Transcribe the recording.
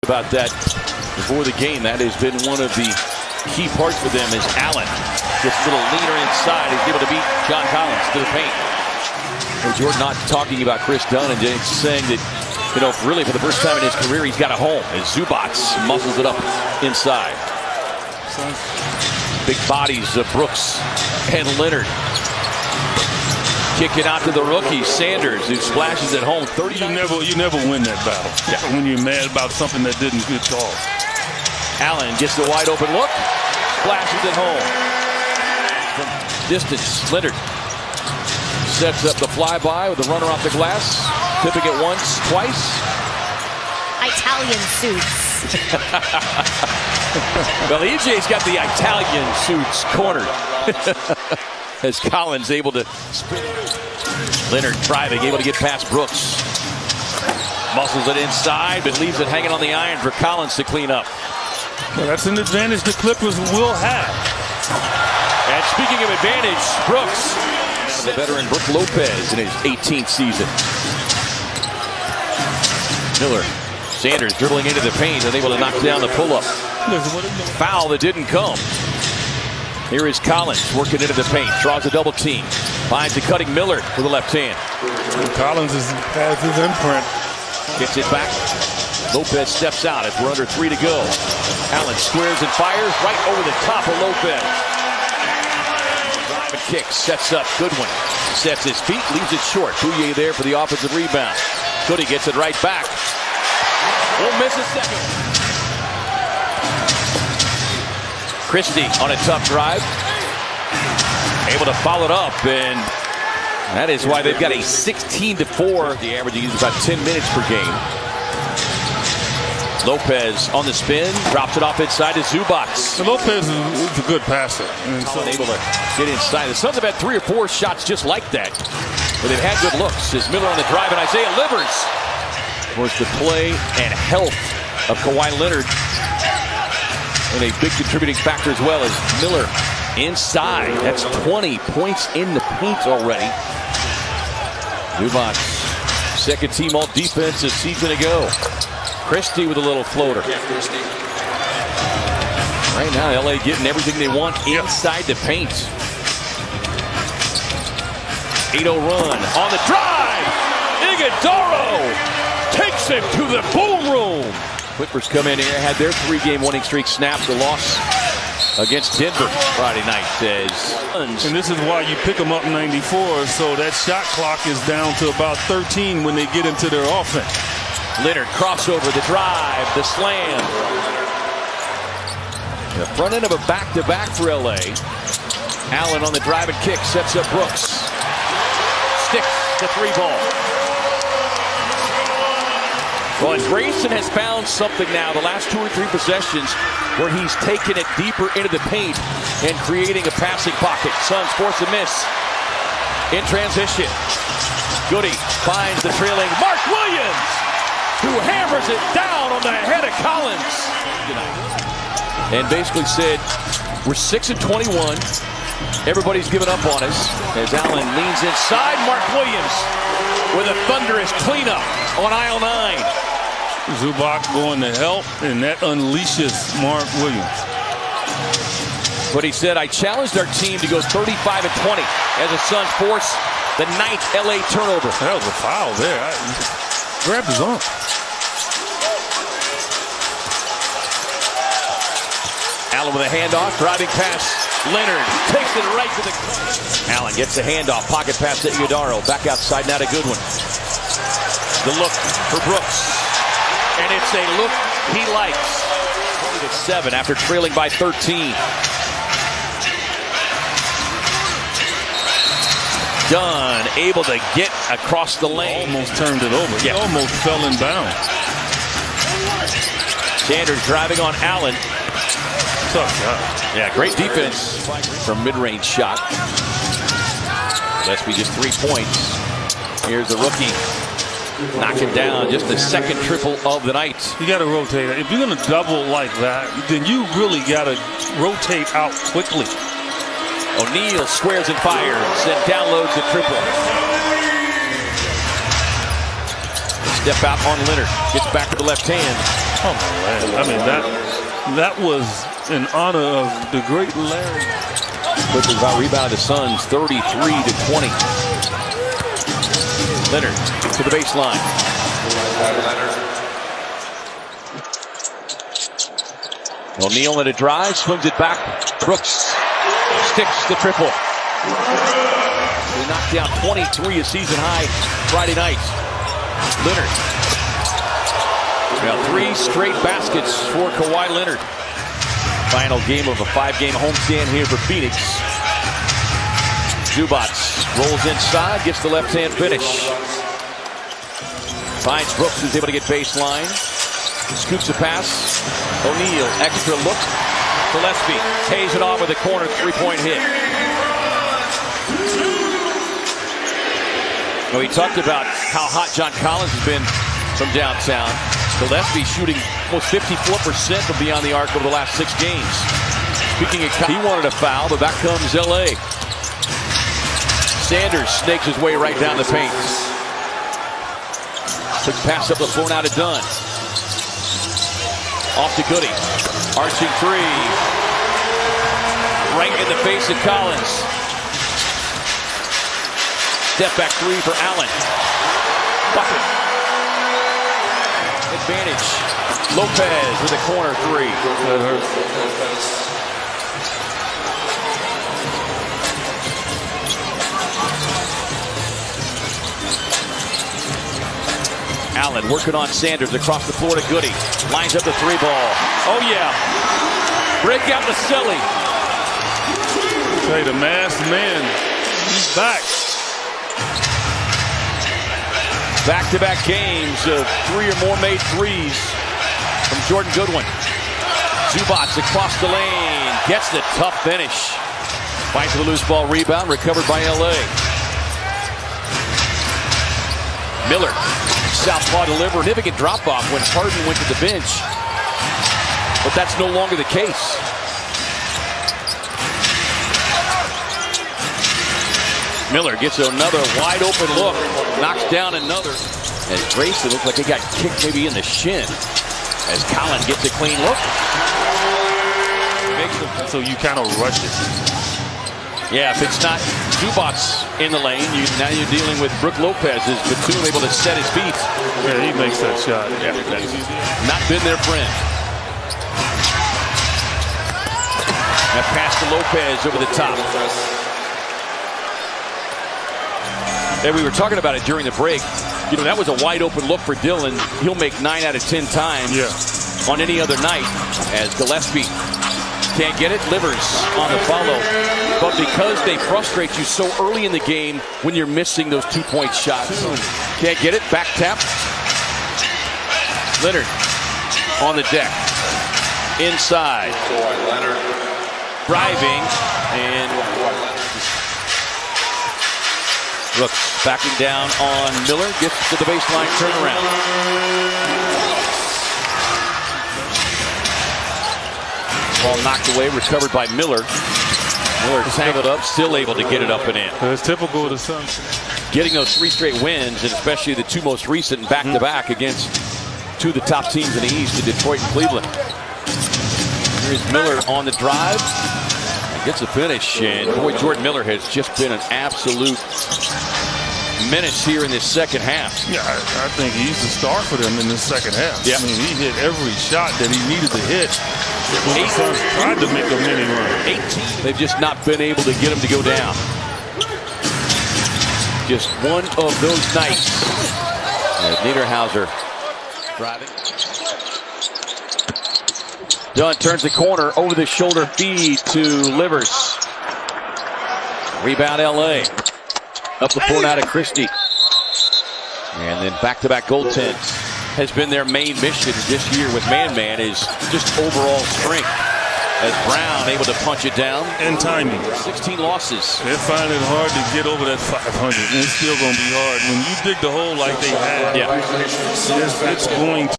about that before the game. That has been one of the key parts for them is Allen gets a little leaner inside. He's able to beat John Collins to the paint. And Jordan not talking about Chris Dunn and saying that, you know, really for the first time in his career, he's got a home as Zubac muscles it up inside. Big bodies of Brooks and Leonard. Kicking out to the rookie, Sanders, who splashes at home. 30. You never win that battle. Yeah. When you're mad about something that didn't get called. Allen gets the wide open look, splashes at home. From distance, Leonard sets up the flyby with the runner off the glass, tipping it once, twice. Italian suits. Well, EJ's got the Italian suits cornered. As Collins able to spin. Leonard driving, able to get past Brooks. Muscles it inside, but leaves it hanging on the iron for Collins to clean up. Well, that's an advantage the Clippers will have. And speaking of advantage, Brooks. The veteran Brook Lopez in his 18th season. Miller. Sanders dribbling into the paint and able to knock down the pull-up. Foul that didn't come. Here is Collins working into the paint. Draws a double team. Finds a cutting Miller with the left hand. Collins has his imprint. Gets it back. Lopez steps out as we're under 3 to go. Allen squares and fires right over the top of Lopez. Drive and kick. Sets up Goodwin. Sets his feet. Leaves it short. Bouye there for the offensive rebound. Goody gets it right back. Won't miss a second. Christie on a tough drive. Able to follow it up, and that is why they've got a 16-4. The average is about 10 minutes per game. Lopez on the spin, drops it off inside to Zubac. Lopez is a good passer. And so able to get inside. The Suns have had 3 or 4 shots just like that, where they've had good looks. As Miller on the drive, and Isaiah Livers. Of course, the play and health of Kawhi Leonard. And a big contributing factor as well as Miller inside. That's 20 points in the paint already. Zubac, second team all defense a season ago. Christie with a little floater. Right now, LA getting everything they want inside the paint. 8-0 run on the drive. Iguodala takes it to the boom room. Clippers come in here, had their 3-game winning streak snapped. The loss against Denver Friday night. And this is why you pick them up 94, so that shot clock is down to about 13 when they get into their offense. Leonard crossover, the drive, the slam. The front end of a back-to-back for LA. Allen on the drive and kick, sets up Brooks. Sticks the 3 ball. Well, and Grayson has found something now the last 2 or 3 possessions where he's taken it deeper into the paint and creating a passing pocket. Suns force a miss in transition. Goody finds the trailing Mark Williams, who hammers it down on the head of Collins. And basically said, we're 6-21. Everybody's given up on us. As Allen leans inside, Mark Williams with a thunderous cleanup on aisle 9. Zubac going to help, and that unleashes Mark Williams. But he said, I challenged our team to go 35-20 as the Suns force the 9th LA turnover. That was a foul there. Grabbed his arm. Allen with a handoff, driving pass. Leonard takes it right to the... Allen gets the handoff, pocket pass to Iguodala. Back outside now to Goodwin. The look for Brooks. And it's a look he likes. 20-7 after trailing by 13. Dunn able to get across the lane. Almost turned it over. He almost fell in bounds. Sanders driving on Allen. Tough shot. Yeah, great defense from mid-range shot. Gillespie just 3 points. Here's the rookie. Knocking down just the second triple of the night. You got to rotate. If you're going to double like that, then you really got to rotate out quickly. O'Neal squares and fires and downloads the triple. Step out on Leonard. Gets back to the left hand. Oh, man. I mean, that was in honor of the great Larry. Clippers about rebound the Suns 33-20. Leonard to the baseline. O'Neal in a drive, swings it back. Brooks sticks the triple. He knocked down 23, a season high Friday night. Leonard. Now 3 straight baskets for Kawhi Leonard. Final game of a 5-game homestand here for Phoenix. Zubac rolls inside, gets the left-hand finish. Finds Brooks, who's able to get baseline. Scoops a pass. O'Neal, extra look. Gillespie pays it off with a corner 3-point hit. Well, he talked about how hot John Collins has been from downtown. Gillespie shooting almost 54% from beyond the arc over the last 6 games. Speaking of, he wanted a foul, but back comes LA. Sanders snakes his way right down the paint. Quick pass up the floor now to Dunn. Off to Goody. Arching 3. Right in the face of Collins. Step back 3 for Allen. Bucket. Advantage. Lopez with a corner 3. That hurts. Allen working on Sanders across the floor to Goody. Lines up the 3-ball. Oh, yeah. Break out the Selly. Hey, the masked man. He's back. Back-to-back games of 3 or more made threes from Jordan Goodwin. Zubac across the lane. Gets the tough finish. Finds the loose ball rebound. Recovered by LA. Miller. Southpaw deliver. Significant drop-off when Harden went to the bench. But that's no longer the case. Miller gets another wide-open look. Knocks down another. As Grayson looks like he got kicked maybe in the shin. As Collins gets a clean look. So you kind of rush it. Yeah, if it's not Zubac in the lane, now you're dealing with Brook Lopez. Is Batum able to set his feet? Yeah, he makes that shot. Yeah, not been their friend. That pass to Lopez over the top. And we were talking about it during the break. You know, that was a wide open look for Dillon. He'll make 9 out of 10 times on any other night. As Gillespie can't get it. Livers on the follow. But because they frustrate you so early in the game when you're missing those 2-point shots. Can't get it. Back tap. Leonard on the deck. Inside. Driving. And Brooks backing down on Miller. Gets to the baseline turnaround. Ball knocked away, recovered by Miller. Miller tangled up, still able to get it up and in. It's typical of the Suns. Getting those 3 straight wins, and especially the 2 most recent back-to-back against 2 of the top teams in the East, in Detroit and Cleveland. Here's Miller on the drive. And gets a finish, and boy, Jordan Miller has just been an absolute menace here in this second half. Yeah, I think he's the star for them in the second half. Yeah. I mean, he hit every shot that he needed to hit. When the Suns tried to make a mini run. 18. They've just not been able to get him to go down. Just one of those nights. Niederhauser driving. Dunn turns the corner, over the shoulder feed to Livers. Rebound LA. Up the floor now to Christie. And then back-to-back goaltends has been their main mission this year with man-man, is just overall strength. As Brown able to punch it down. And timing. 16 losses. They're finding it hard to get over that 500. And it's still going to be hard. When you dig the hole like they had, it's going to